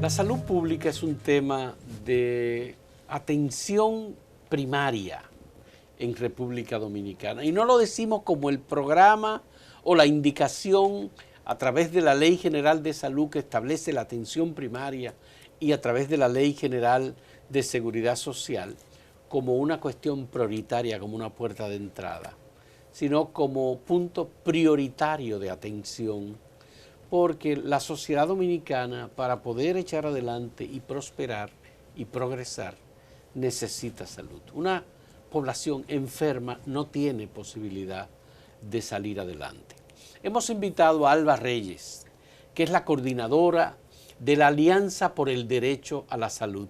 La salud pública es un tema de atención primaria en República Dominicana. Y no lo decimos como el programa o la indicación a través de la Ley General de Salud que establece la atención primaria y a través de la Ley General de Seguridad Social como una cuestión prioritaria, como una puerta de entrada, sino como punto prioritario de atención, porque la sociedad dominicana, para poder echar adelante y prosperar y progresar, necesita salud. Una población enferma no tiene posibilidad de salir adelante. Hemos invitado a Alba Reyes, que es la coordinadora de la Alianza por el Derecho a la Salud.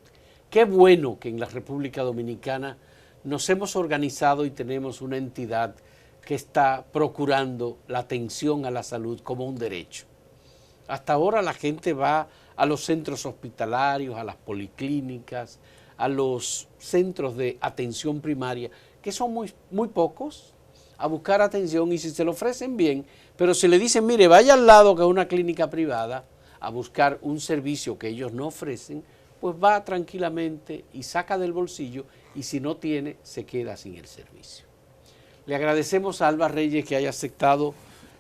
Qué bueno que en la República Dominicana nos hemos organizado y tenemos una entidad que está procurando la atención a la salud como un derecho. Hasta ahora la gente va a los centros hospitalarios, a las policlínicas, a los centros de atención primaria, que son muy pocos, a buscar atención, y si se lo ofrecen bien, pero si le dicen, mire, vaya al lado que es una clínica privada a buscar un servicio que ellos no ofrecen, pues va tranquilamente y saca del bolsillo, y si no tiene, se queda sin el servicio. Le agradecemos a Alba Reyes que haya aceptado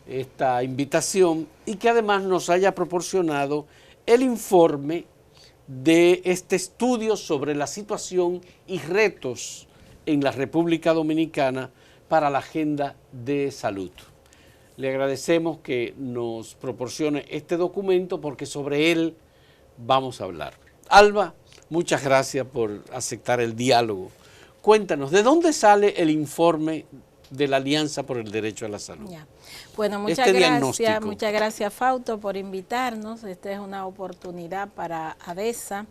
esta invitación y que además nos haya proporcionado el informe de este estudio sobre la situación y retos en la República Dominicana para la agenda de salud. Le agradecemos que nos proporcione este documento porque sobre él vamos a hablar. Alba, muchas gracias por aceptar el diálogo. Cuéntanos, ¿de dónde sale el informe de la Alianza por el Derecho a la Salud? Ya. Bueno, muchas gracias Fausto por invitarnos. Esta es una oportunidad para ADESA,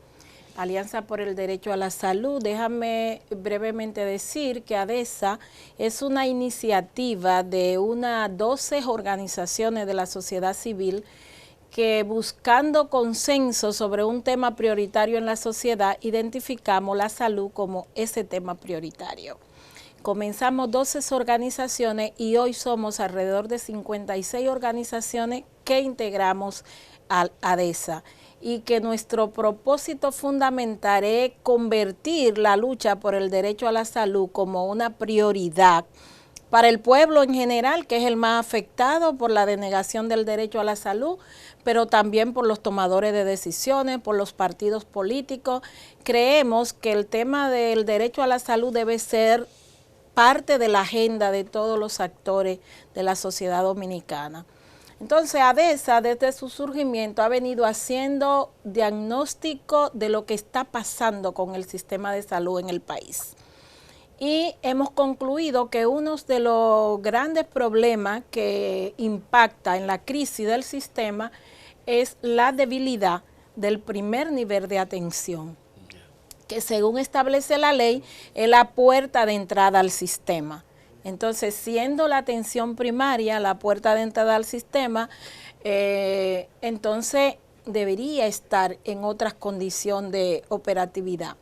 Alianza por el Derecho a la Salud. Déjame brevemente decir que ADESA es una iniciativa de unas 12 organizaciones de la sociedad civil que, buscando consenso sobre un tema prioritario en la sociedad, identificamos la salud como ese tema prioritario. Comenzamos 12 organizaciones y hoy somos alrededor de 56 organizaciones que integramos a ADESA, y que nuestro propósito fundamental es convertir la lucha por el derecho a la salud como una prioridad para el pueblo en general, que es el más afectado por la denegación del derecho a la salud, pero también por los tomadores de decisiones, por los partidos políticos. Creemos que el tema del derecho a la salud debe ser parte de la agenda de todos los actores de la sociedad dominicana. Entonces, ADESA, desde su surgimiento, ha venido haciendo diagnóstico de lo que está pasando con el sistema de salud en el país. Y hemos concluido que uno de los grandes problemas que impacta en la crisis del sistema es la debilidad del primer nivel de atención, que según establece la ley es la puerta de entrada al sistema. Entonces, siendo la atención primaria la puerta de entrada al sistema, entonces debería estar en otras condiciones de operatividad.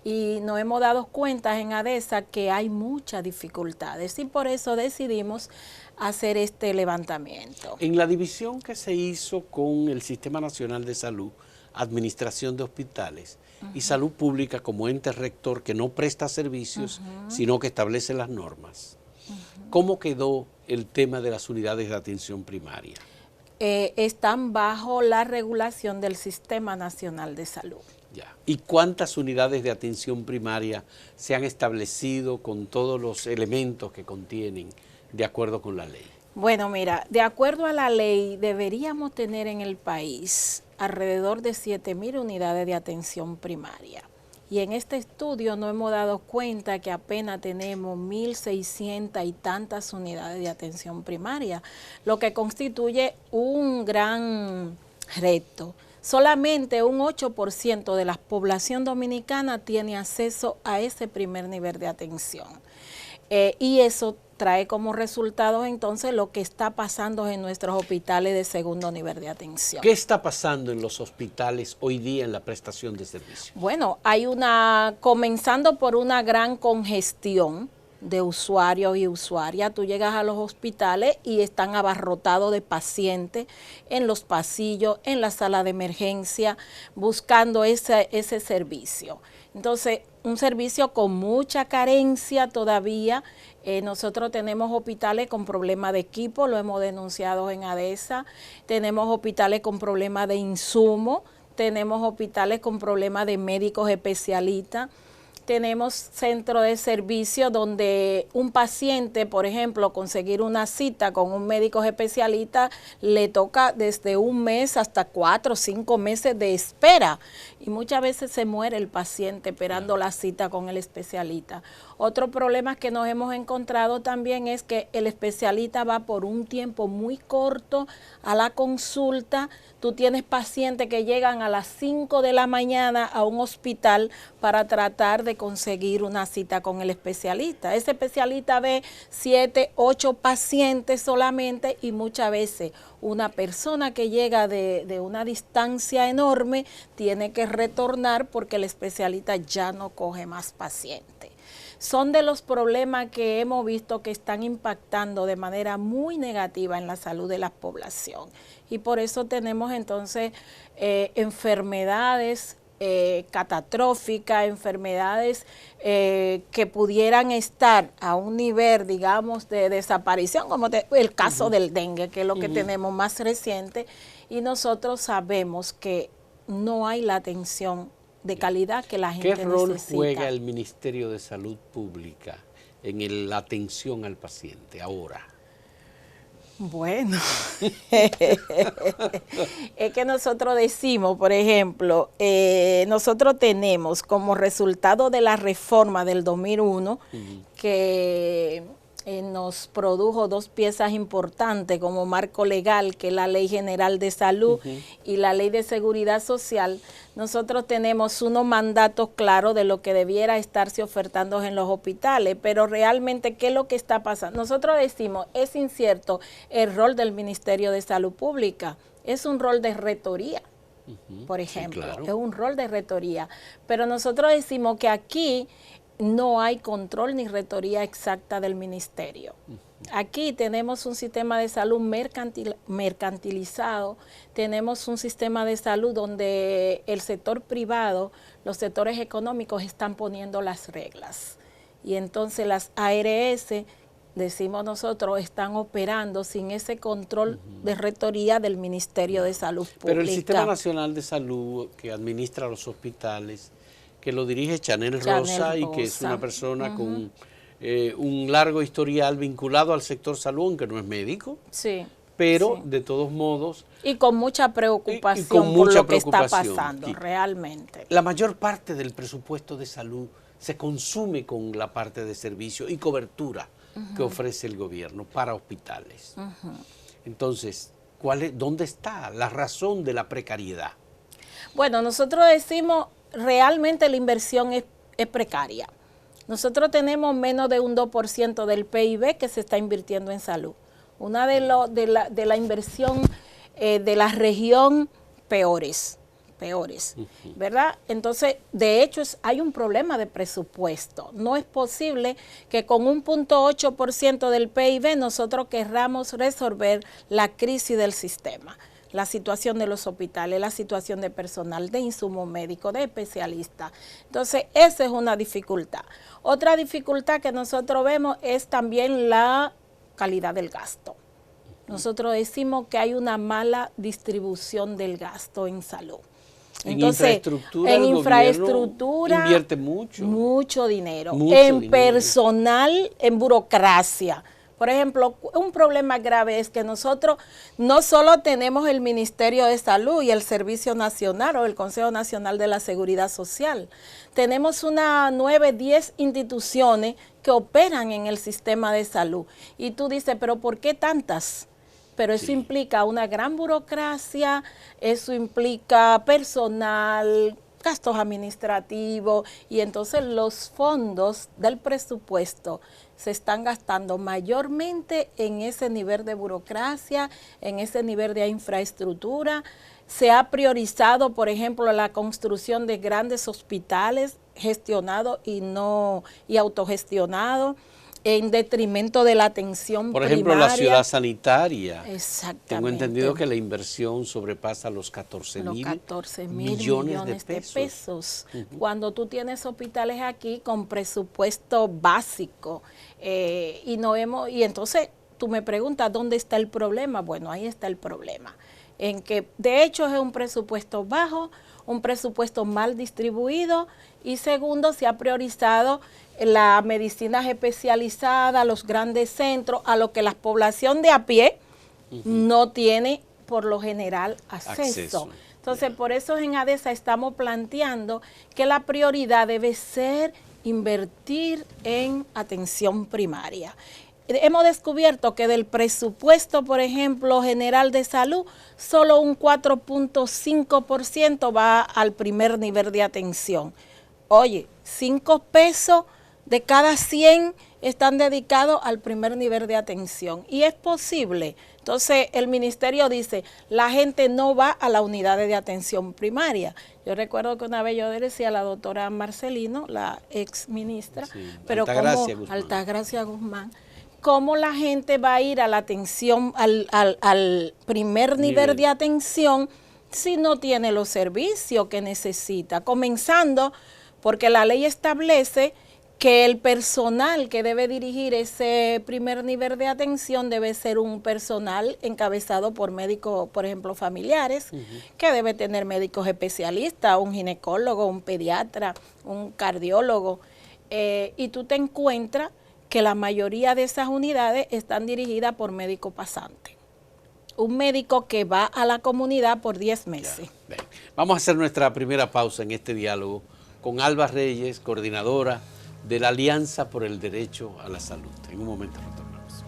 Y nos hemos dado cuenta en ADESA que hay muchas dificultades y por eso decidimos hacer este levantamiento. En la división que se hizo con el Sistema Nacional de Salud, Administración de Hospitales y Salud Pública como ente rector que no presta servicios, sino que establece las normas, ¿cómo quedó el tema de las unidades de atención primaria? Están bajo la regulación del Sistema Nacional de Salud. Ya. ¿Y cuántas unidades de atención primaria se han establecido con todos los elementos que contienen de acuerdo con la ley? Bueno, mira, de acuerdo a la ley deberíamos tener en el país alrededor de 7.000 unidades de atención primaria. Y en este estudio nos hemos dado cuenta que apenas tenemos 1.600 y tantas unidades de atención primaria, lo que constituye un gran reto. Solamente un 8% de la población dominicana tiene acceso a ese primer nivel de atención. Y eso trae como resultado entonces lo que está pasando en nuestros hospitales de segundo nivel de atención. ¿Qué está pasando en los hospitales hoy día en la prestación de servicios? Bueno, hay comenzando por una gran congestión de usuarios y usuarias. Tú llegas a los hospitales y están abarrotados de pacientes en los pasillos, en la sala de emergencia, buscando ese servicio. Entonces, un servicio con mucha carencia todavía. Nosotros tenemos hospitales con problemas de equipo, lo hemos denunciado en ADESA. Tenemos hospitales con problemas de insumo, tenemos hospitales con problemas de médicos especialistas. Tenemos centros de servicio donde un paciente, por ejemplo, conseguir una cita con un médico especialista le toca desde 1 mes hasta 4 o 5 meses de espera. Y muchas veces se muere el paciente esperando la cita con el especialista. Otro problema que nos hemos encontrado también es que el especialista va por un tiempo muy corto a la consulta. Tú tienes pacientes que llegan a las 5 de la mañana a un hospital para tratar de conseguir una cita con el especialista. Ese especialista ve 7, 8 pacientes solamente y muchas veces una persona que llega de una distancia enorme tiene que retornar porque el especialista ya no coge más pacientes. Son de los problemas que hemos visto que están impactando de manera muy negativa en la salud de la población. Y por eso tenemos entonces enfermedades catastróficas, enfermedades que pudieran estar a un nivel, digamos, de desaparición, como el caso del dengue, que es lo que tenemos más reciente, y nosotros sabemos que no hay la atención de calidad que la gente necesita. ¿Qué rol juega el Ministerio de Salud Pública en la atención al paciente ahora? Bueno, es que nosotros decimos, por ejemplo, nosotros tenemos como resultado de la reforma del 2001 que nos produjo 2 piezas importantes como marco legal, que es la Ley General de Salud y la Ley de Seguridad Social. Nosotros tenemos unos mandatos claros de lo que debiera estarse ofertando en los hospitales, pero realmente, ¿qué es lo que está pasando? Nosotros decimos, es incierto el rol del Ministerio de Salud Pública, es un rol de rectoría. Por ejemplo, sí, claro, es un rol de rectoría, pero nosotros decimos que aquí no hay control ni rectoría exacta del ministerio. Aquí tenemos un sistema de salud mercantilizado, tenemos un sistema de salud donde el sector privado, los sectores económicos están poniendo las reglas. Y entonces las ARS, decimos nosotros, están operando sin ese control de rectoría del Ministerio de Salud Pública. Pero el Sistema Nacional de Salud que administra los hospitales, que lo dirige Chanel Rosa y que es una persona con un largo historial vinculado al sector salud, aunque no es médico, pero de todos modos... Y con mucha preocupación por lo que está pasando, realmente. La mayor parte del presupuesto de salud se consume con la parte de servicio y cobertura que ofrece el gobierno para hospitales. Entonces, ¿dónde está la razón de la precariedad? Bueno, nosotros decimos... Realmente la inversión es precaria. Nosotros tenemos menos de un 2% del PIB que se está invirtiendo en salud. Una de la inversión de la región peores, ¿verdad? Entonces, de hecho, hay un problema de presupuesto. No es posible que con un 0.8% del PIB nosotros querramos resolver la crisis del sistema. La situación de los hospitales, la situación de personal, de insumo médico, de especialistas. Entonces, esa es una dificultad. Otra dificultad que nosotros vemos es también la calidad del gasto. Nosotros decimos que hay una mala distribución del gasto en salud. Entonces, en infraestructura invierte mucho dinero, en personal, en burocracia. Por ejemplo, un problema grave es que nosotros no solo tenemos el Ministerio de Salud y el Servicio Nacional o el Consejo Nacional de la Seguridad Social, tenemos unas 9, 10 instituciones que operan en el sistema de salud. Y tú dices, ¿pero por qué tantas? Pero eso implica una gran burocracia, eso implica personal, gastos administrativos, y entonces los fondos del presupuesto se están gastando mayormente en ese nivel de burocracia, en ese nivel de infraestructura. Se ha priorizado, por ejemplo, la construcción de grandes hospitales gestionados y autogestionados. en detrimento de la atención Por ejemplo, primaria. la ciudad sanitaria. Exactamente. Tengo entendido que la inversión sobrepasa los 14 mil millones de pesos. Cuando tú tienes hospitales aquí con presupuesto básico y entonces tú me preguntas, ¿dónde está el problema? Bueno, ahí está el problema. En que de hecho es un presupuesto bajo, un presupuesto mal distribuido y segundo, se ha priorizado la medicina especializada, los grandes centros, a lo que la población de a pie no tiene por lo general acceso. Entonces, por eso en ADESA estamos planteando que la prioridad debe ser invertir en atención primaria. Hemos descubierto que del presupuesto, por ejemplo, general de salud, solo un 4.5% va al primer nivel de atención. Oye, 5 pesos de cada 100 están dedicados al primer nivel de atención. Y es posible. Entonces, el ministerio dice, la gente no va a las unidades de atención primaria. Yo recuerdo que una vez yo decía a la doctora Marcelino, la ex ministra, sí, pero Altagracia Guzmán, cómo la gente va a ir a la atención, al primer nivel de atención si no tiene los servicios que necesita. Comenzando porque la ley establece que el personal que debe dirigir ese primer nivel de atención debe ser un personal encabezado por médicos, por ejemplo, familiares, que debe tener médicos especialistas, un ginecólogo, un pediatra, un cardiólogo, y tú te encuentras que la mayoría de esas unidades están dirigidas por médico pasante. Un médico que va a la comunidad por 10 meses. Vamos a hacer nuestra primera pausa en este diálogo con Alba Reyes, coordinadora de la Alianza por el Derecho a la Salud. En un momento retornamos.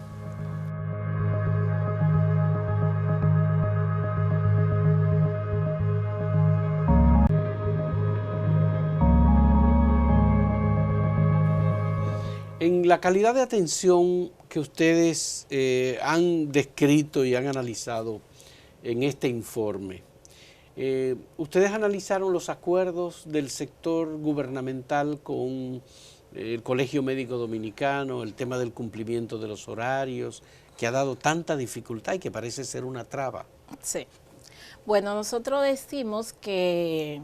En la calidad de atención que ustedes han descrito y han analizado en este informe, ustedes analizaron los acuerdos del sector gubernamental con el Colegio Médico Dominicano, el tema del cumplimiento de los horarios, que ha dado tanta dificultad y que parece ser una traba. Sí. Bueno, nosotros decimos que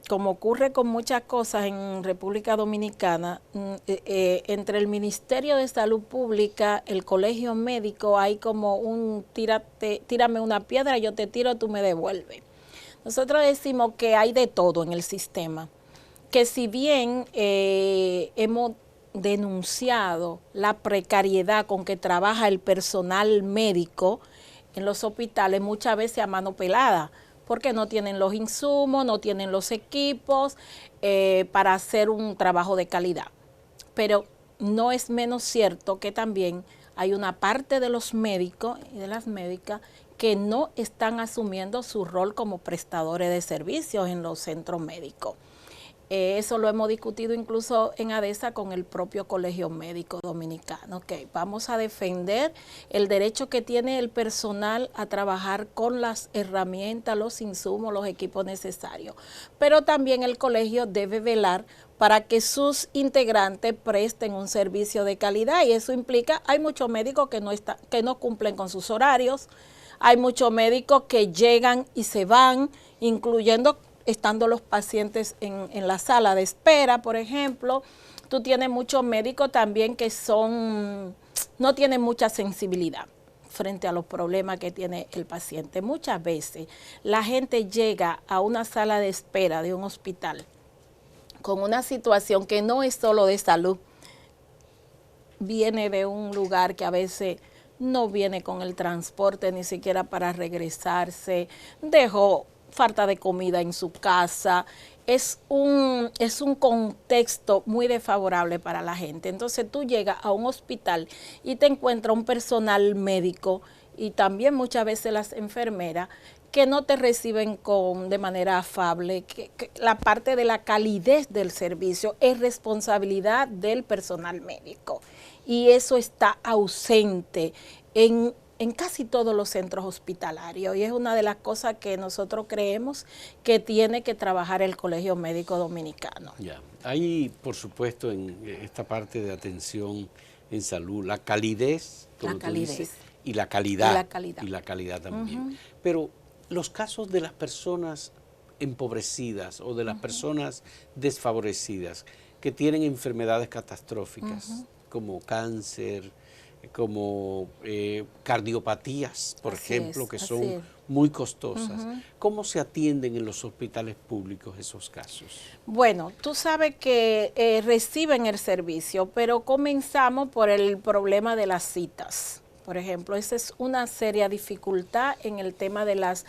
como ocurre con muchas cosas en República Dominicana, entre el Ministerio de Salud Pública, el Colegio Médico, hay como un tírame una piedra, yo te tiro, tú me devuelves. Nosotros decimos que hay de todo en el sistema, que si bien hemos denunciado la precariedad con que trabaja el personal médico en los hospitales, muchas veces a mano pelada, porque no tienen los insumos, no tienen los equipos para hacer un trabajo de calidad. Pero no es menos cierto que también hay una parte de los médicos y de las médicas que no están asumiendo su rol como prestadores de servicios en los centros médicos. Eso lo hemos discutido incluso en ADESA con el propio Colegio Médico Dominicano. Okay, vamos a defender el derecho que tiene el personal a trabajar con las herramientas, los insumos, los equipos necesarios. Pero también el colegio debe velar para que sus integrantes presten un servicio de calidad y eso implica, hay muchos médicos que no cumplen con sus horarios, hay muchos médicos que llegan y se van, incluyendo estando los pacientes en la sala de espera, por ejemplo. Tú tienes muchos médicos también que no tienen mucha sensibilidad frente a los problemas que tiene el paciente. Muchas veces la gente llega a una sala de espera de un hospital con una situación que no es solo de salud, viene de un lugar que a veces no viene con el transporte ni siquiera para regresarse, dejó falta de comida en su casa, es un contexto muy desfavorable para la gente. Entonces tú llegas a un hospital y te encuentras un personal médico y también muchas veces las enfermeras que no te reciben de manera afable, que la parte de la calidez del servicio es responsabilidad del personal médico y eso está ausente en en casi todos los centros hospitalarios, y es una de las cosas que nosotros creemos que tiene que trabajar el Colegio Médico Dominicano. Ya. Hay, por supuesto, en esta parte de atención en salud, la calidez, como tú dices, y la calidad. Y la calidad también. Pero los casos de las personas empobrecidas o de las personas desfavorecidas que tienen enfermedades catastróficas, como cáncer, como cardiopatías, por ejemplo, que son muy costosas. ¿Cómo se atienden en los hospitales públicos esos casos? Bueno, tú sabes que reciben el servicio, pero comenzamos por el problema de las citas. Por ejemplo, esa es una seria dificultad en el tema de las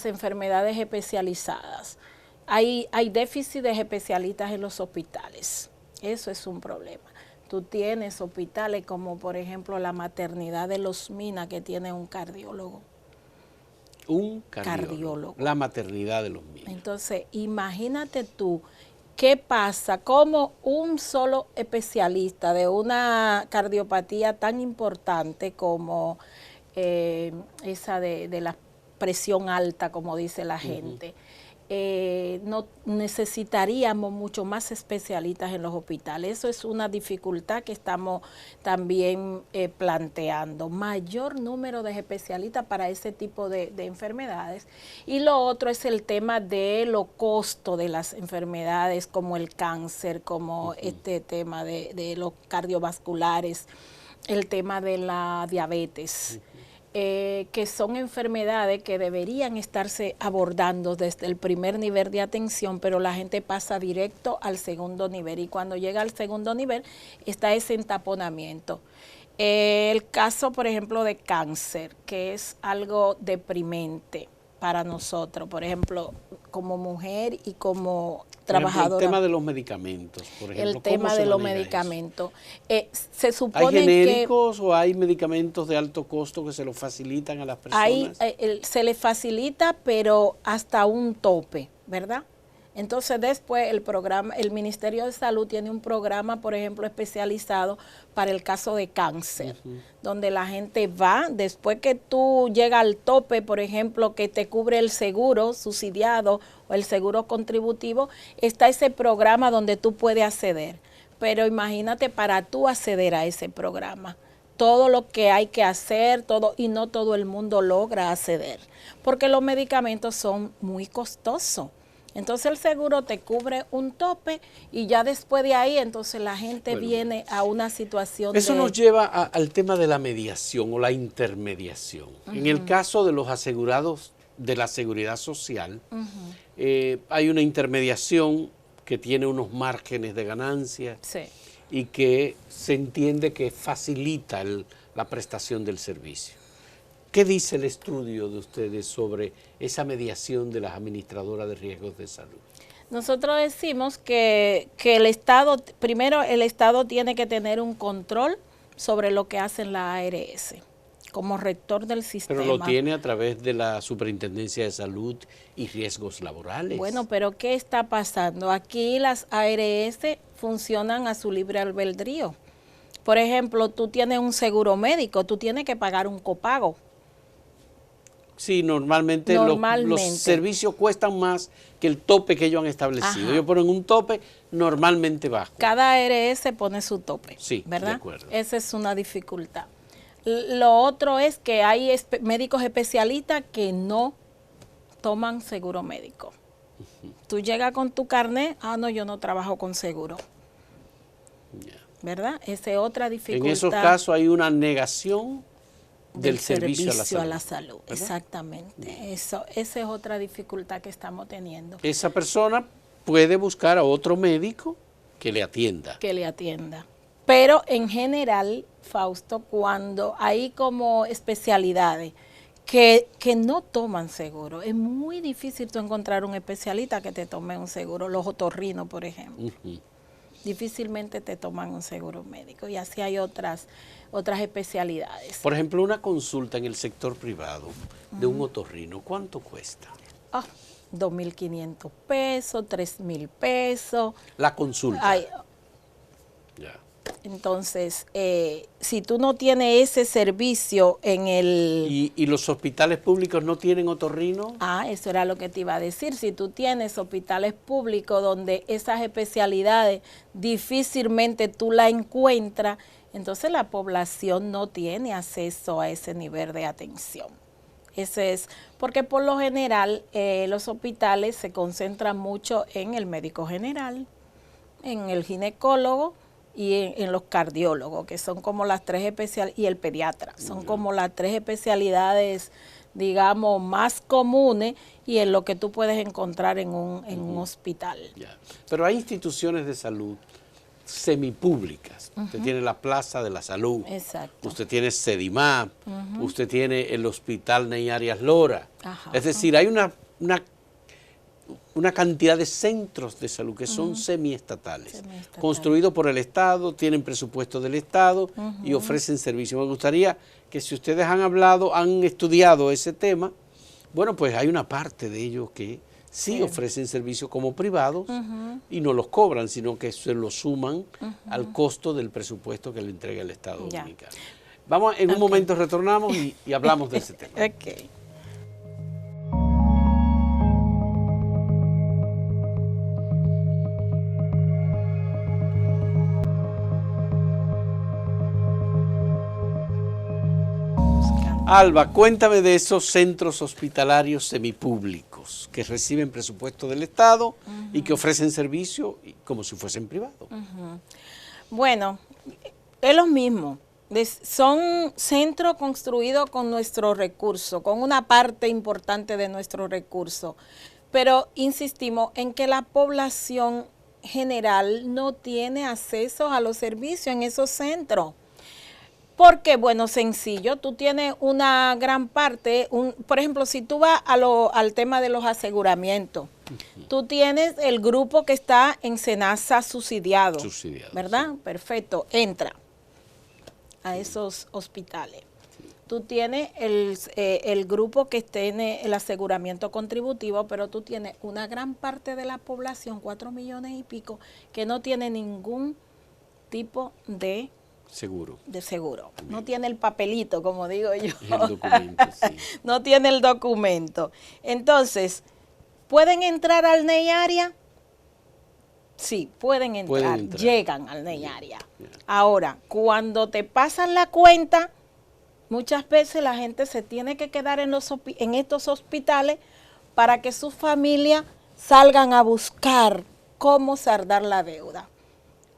enfermedades especializadas. Hay déficit de especialistas en los hospitales. Eso es un problema. Tú tienes hospitales como, por ejemplo, la maternidad de Los Minas, que tiene un cardiólogo. Un cardiólogo. La maternidad de Los Minas. Entonces, imagínate tú, ¿qué pasa? Como un solo especialista de una cardiopatía tan importante como esa de la presión alta, como dice la gente, no necesitaríamos mucho más especialistas en los hospitales. Eso es una dificultad que estamos también planteando. Mayor número de especialistas para ese tipo de enfermedades. Y lo otro es el tema de los costos de las enfermedades, como el cáncer, como este tema de los cardiovasculares, el tema de la diabetes. Que son enfermedades que deberían estarse abordando desde el primer nivel de atención, pero la gente pasa directo al segundo nivel, y cuando llega al segundo nivel está ese entaponamiento. El caso, por ejemplo, de cáncer, que es algo deprimente para nosotros, por ejemplo, como mujer y como trabajadora. El tema de los medicamentos, por ejemplo. El tema de los medicamentos. Se supone ¿hay genéricos o hay medicamentos de alto costo que se los facilitan a las personas? Se les facilita, pero hasta un tope, ¿verdad? Entonces después el Ministerio de Salud tiene un programa, por ejemplo, especializado para el caso de cáncer, donde la gente va, después que tú llegas al tope, por ejemplo, que te cubre el seguro subsidiado o el seguro contributivo, está ese programa donde tú puedes acceder. Pero imagínate, para tú acceder a ese programa, todo lo que hay que hacer, y no todo el mundo logra acceder, porque los medicamentos son muy costosos. Entonces el seguro te cubre un tope y ya después de ahí entonces la gente viene a una situación Eso nos lleva al tema de la mediación o la intermediación. En el caso de los asegurados de la Seguridad Social, hay una intermediación que tiene unos márgenes de ganancia y que se entiende que facilita la prestación del servicio. ¿Qué dice el estudio de ustedes sobre esa mediación de las administradoras de riesgos de salud? Nosotros decimos que el Estado, primero el Estado tiene que tener un control sobre lo que hacen la ARS como rector del sistema. Pero lo tiene a través de la Superintendencia de Salud y Riesgos Laborales. Bueno, pero ¿qué está pasando? Aquí las ARS funcionan a su libre albedrío. Por ejemplo, tú tienes un seguro médico, tú tienes que pagar un copago. Sí, normalmente los servicios cuestan más que el tope que ellos han establecido. Ellos ponen un tope normalmente bajo. Cada ARS pone su tope, ¿verdad? De acuerdo. Esa es una dificultad. Lo otro es que hay médicos especialistas que no toman seguro médico. Tú llegas con tu carnet, no, yo no trabajo con seguro. ¿Verdad? Esa es otra dificultad. En esos casos hay una negación del servicio a la salud. Exactamente. Esa es otra dificultad que estamos teniendo. Esa persona puede buscar a otro médico que le atienda. Pero en general, Fausto, cuando hay como especialidades que no toman seguro, es muy difícil tú encontrar un especialista que te tome un seguro. Los otorrinos, por ejemplo. Difícilmente te toman un seguro médico, y así hay otras especialidades. Por ejemplo, una consulta en el sector privado de un otorrino, ¿cuánto cuesta? 2.500 pesos, 3.000 pesos. La consulta. Entonces, si tú no tienes ese servicio en el... ¿Y los hospitales públicos no tienen otorrino? Eso era lo que te iba a decir. Si tú tienes hospitales públicos donde esas especialidades difícilmente tú la encuentras, entonces la población no tiene acceso a ese nivel de atención. Ese es porque por lo general los hospitales se concentran mucho en el médico general, en el ginecólogo y en los cardiólogos, que son como las tres especialidades, y el pediatra, son como las tres especialidades, digamos, más comunes y en lo que tú puedes encontrar en un hospital. Ya. Pero hay instituciones de salud semipúblicas. Usted tiene la Plaza de la Salud. Exacto. Usted tiene Sedimap. Usted tiene el Hospital Ney Arias Lora. Es decir, hay una cantidad de centros de salud que son semiestatales, construidos por el Estado, tienen presupuesto del Estado y ofrecen servicios. Me gustaría que si ustedes han estudiado ese tema, bueno, pues hay una parte de ellos que sí ofrecen servicios como privados y no los cobran, sino que se los suman al costo del presupuesto que le entrega el Estado Dominicano. Vamos, en un momento retornamos y hablamos de ese tema. Alba, cuéntame de esos centros hospitalarios semipúblicos que reciben presupuesto del Estado y que ofrecen servicio como si fuesen privados. Bueno, es lo mismo. Son centros construidos con nuestros recursos, con una parte importante de nuestros recursos. Pero insistimos en que la población general no tiene acceso a los servicios en esos centros. Porque, bueno, sencillo, tú tienes una gran parte, por ejemplo, si tú vas al tema de los aseguramientos, tú tienes el grupo que está en SENASA subsidiado, ¿verdad? Sí. Perfecto, entra a esos hospitales. Sí. Tú tienes el grupo que tiene el aseguramiento contributivo, pero tú tienes una gran parte de la población, 4 millones y pico, que no tiene ningún tipo de seguro. No tiene el papelito, como digo yo. El documento, sí. No tiene el documento. Entonces, ¿pueden entrar al Ney Arias? Sí, pueden entrar. Llegan al Ney Arias. Ahora, cuando te pasan la cuenta, muchas veces la gente se tiene que quedar en estos hospitales para que sus familias salgan a buscar cómo saldar la deuda.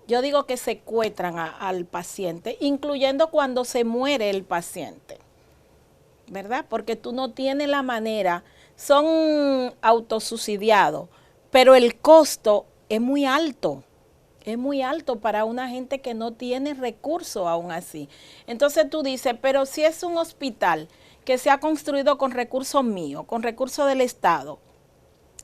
Yo digo que secuestran al paciente, incluyendo cuando se muere el paciente, ¿verdad? Porque tú no tienes la manera, son autosubsidiados, pero el costo es muy alto para una gente que no tiene recursos aún así. Entonces tú dices, pero si es un hospital que se ha construido con recursos míos, con recursos del Estado,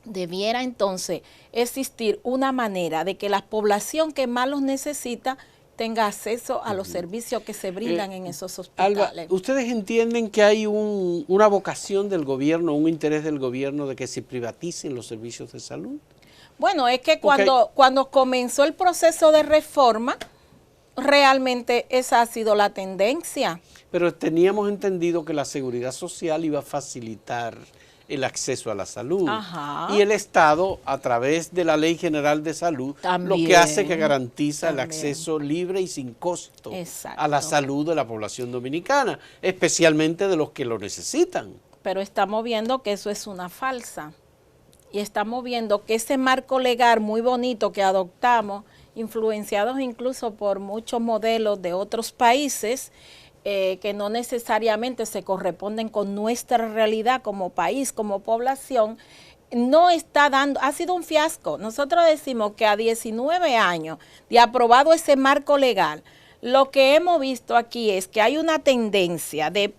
debiera entonces existir una manera de que la población que más los necesita tenga acceso a los servicios que se brindan en esos hospitales. Alba, ¿ustedes entienden que hay una vocación del gobierno, un interés del gobierno de que se privaticen los servicios de salud? Bueno, es que cuando comenzó el proceso de reforma, realmente esa ha sido la tendencia. Pero teníamos entendido que la seguridad social iba a facilitar el acceso a la salud. Y el Estado, a través de la Ley General de Salud, lo que hace es que garantiza el acceso libre y sin costo a la salud de la población dominicana, especialmente de los que lo necesitan. Pero estamos viendo que eso es una falsa. Y estamos viendo que ese marco legal muy bonito que adoptamos, influenciados incluso por muchos modelos de otros países, que no necesariamente se corresponden con nuestra realidad como país, como población, no está dando, ha sido un fiasco. Nosotros decimos que a 19 años de aprobado ese marco legal, lo que hemos visto aquí es que hay una tendencia de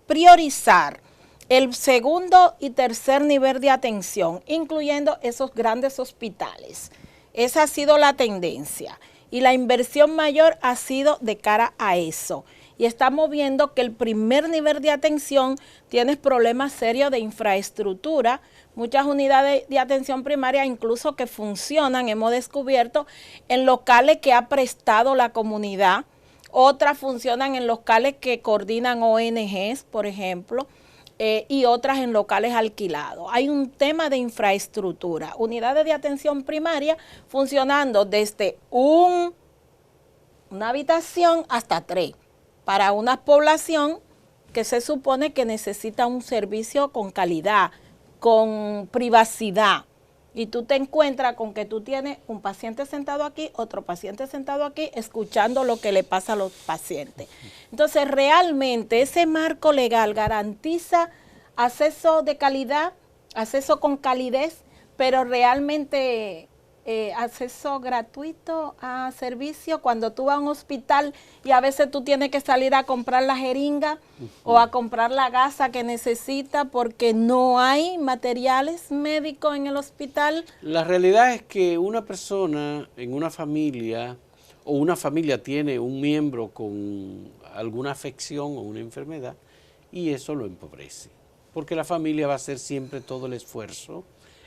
priorizar el segundo y tercer nivel de atención, incluyendo esos grandes hospitales. Esa ha sido la tendencia y la inversión mayor ha sido de cara a eso. y estamos viendo que el primer nivel de atención tiene problemas serios de infraestructura. Muchas unidades de atención primaria incluso que funcionan, hemos descubierto, en locales que ha prestado la comunidad, otras funcionan en locales que coordinan ONGs, por ejemplo, y otras en locales alquilados. Hay un tema de infraestructura, unidades de atención primaria funcionando desde una habitación hasta 3, para una población que se supone que necesita un servicio con calidad, con privacidad. Y tú te encuentras con que tú tienes un paciente sentado aquí, otro paciente sentado aquí, escuchando lo que le pasa a los pacientes. Entonces, realmente ese marco legal garantiza acceso de calidad, acceso con calidez, pero realmente acceso gratuito a servicio. Cuando tú vas a un hospital y a veces tú tienes que salir a comprar la jeringa o a comprar la gasa que necesita porque no hay materiales médicos en el hospital. La realidad es que una persona en una familia o una familia tiene un miembro con alguna afección o una enfermedad y eso lo empobrece, porque la familia va a hacer siempre todo el esfuerzo,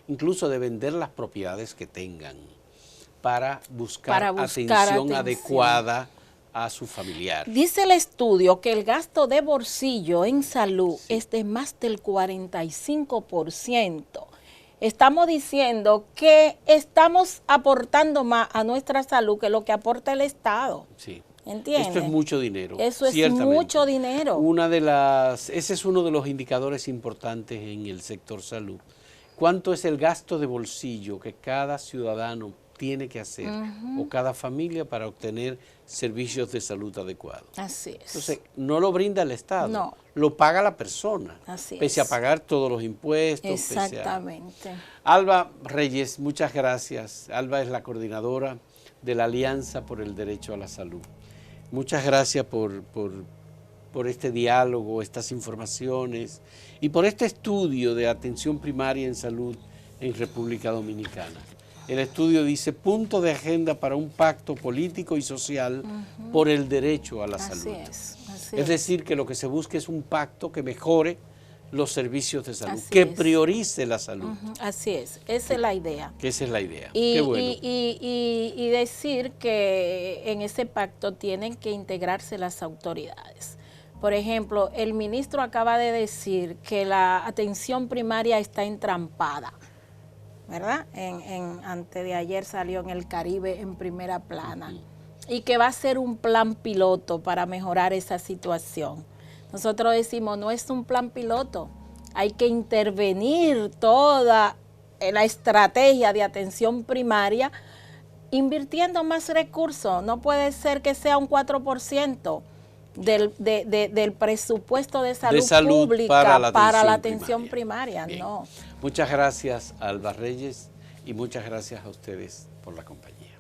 incluso de vender las propiedades que tengan para buscar atención adecuada a su familiar. Dice el estudio que el gasto de bolsillo en salud es de más del 45%. Estamos diciendo que estamos aportando más a nuestra salud que lo que aporta el Estado. Sí. ¿Entiendes? Esto es mucho dinero. Eso es mucho dinero. Ese es uno de los indicadores importantes en el sector salud. ¿Cuánto es el gasto de bolsillo que cada ciudadano tiene que hacer o cada familia para obtener servicios de salud adecuados? Así es. Entonces, no lo brinda el Estado, no, lo paga la persona, así pese a pagar todos los impuestos. Exactamente. Alba Reyes, muchas gracias. Alba es la coordinadora de la Alianza por el Derecho a la Salud. Muchas gracias por este diálogo, estas informaciones y por este estudio de atención primaria en salud en República Dominicana. El estudio dice punto de agenda para un pacto político y social por el derecho a la salud. Es decir, que lo que se busca es un pacto que mejore los servicios de salud, que priorice la salud. Así es, esa es la idea. Esa es la idea. Y, qué bueno. y decir que en ese pacto tienen que integrarse las autoridades. Por ejemplo, el ministro acaba de decir que la atención primaria está entrampada, ¿verdad? Antes de ayer salió en el Caribe en primera plana. Y que va a ser un plan piloto para mejorar esa situación. Nosotros decimos, no es un plan piloto, hay que intervenir toda la estrategia de atención primaria invirtiendo más recursos. No puede ser que sea un 4% del presupuesto de salud pública para la atención primaria. No. Muchas gracias, Alba Reyes, y muchas gracias a ustedes por la compañía.